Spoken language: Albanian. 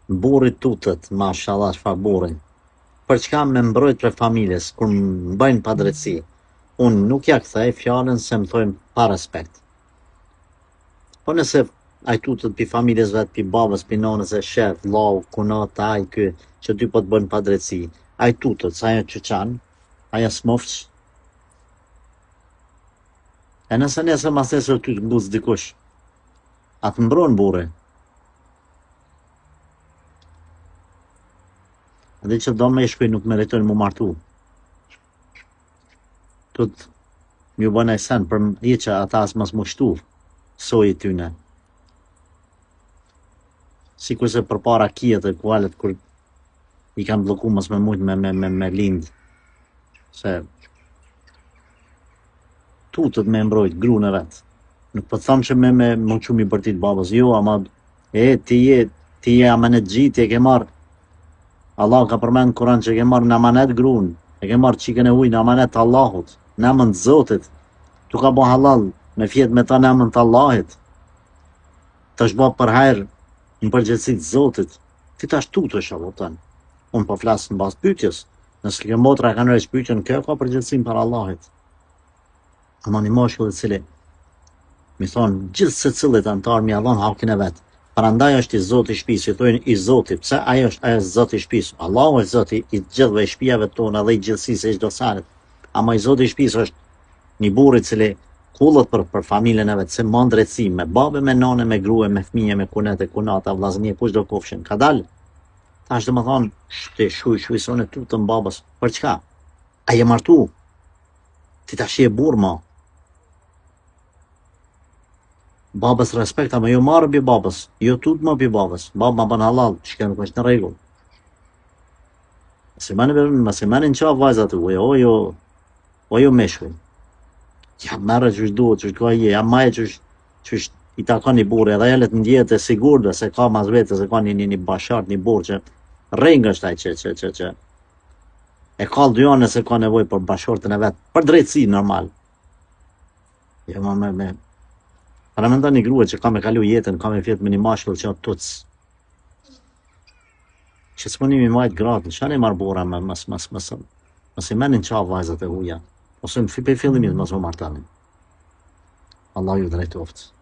burri tutet, mashallah, çfarë burri. Për çka me mbrojt për familjes, kur më bëjnë pa drejtësi, unë nuk ja kthej fjalën se më thojnë pa respekt. Po nëse ai tutet pi familjes vet, pi babës, pi nonës e shef, vllau, kunat, ai ky, që ty po të bën pa drejtësi, ai tutet, sa ajo çuçan, ajo smofç. E nëse nesër mas nesër ty të mbuc dikush, a të mbron burri? Edhe që do me i shkuj nuk meritojnë mu martu. Tut m'ju bën ai sen për që ata as mos mu shtu soji tyne. Sikur se për para kijet e kualet kur i kanë bloku mos me mujt me lind. Se tutet me mbrojt gruan e vet. Nuk po them që me më çumi bërtit babës, jo, ama ti je amanet e ke marr. Allah ka përmend në Kur'an që e ke marr në amanet gruan, e ke marr çikën e ujë në amanet të Allahut, në emën të Zotit. Tu ka bo halal me fjet me ta në emën të Allahit. Të shbo për hajër në përgjithësi të Zotit. Ti tash tutesh apo tan. Unë po flas në bazë pyetjes. Nëse kjo motra kanë rësh pyetjen, kjo ka përgjithësim për Allahit. Ama një moshkull i cili mi thonë gjithë se cilët antar mi adhon hakin e vet. Prandaj është i Zoti i shtëpisë, thonë i Zoti, pse ai është Zoti i shtëpisë. Allahu është Zoti i gjithëve shtëpive tona dhe i gjithësisë së çdo sanet. Ama i Zoti i shtëpisë është një burr i cili kullet për familjen e vet, se mund drejtësi me babë, me nane, me grua, me fëmijë, me kunete, kunata, vllaznie, kush do kofshin. Ka dal. Tash do të thonë, ti shuj sonë tutën babës. Për çka? Ai e martu. Ti tash je burr mo. Babës respekt, ama jo marrë bi babës, jo tut më bi babës. Babë ma bën halal, që nuk është në rregull. Masi mani në qafë vajzat u, o jo meshkuj. Ja merre që është duhet, që është ka je, ja maje që është i takon një burë, edhe jellet në djetë e sigurve, se ka mas vete, se ka një bashart, një burë që rengë është taj që e ka dyane se ka nevoj për bashortën e vetë, për drejtësi normal. Jo me paramendon një grua që ka me kalu jetën, ka me fjetë me një mashkull që o tuc. Që s'punim i majtë gratën, që anë i marë bura me mas i menin qafë vajzat e huja. Ose në fillimit mos më martanin. Allah ju drejtoftë.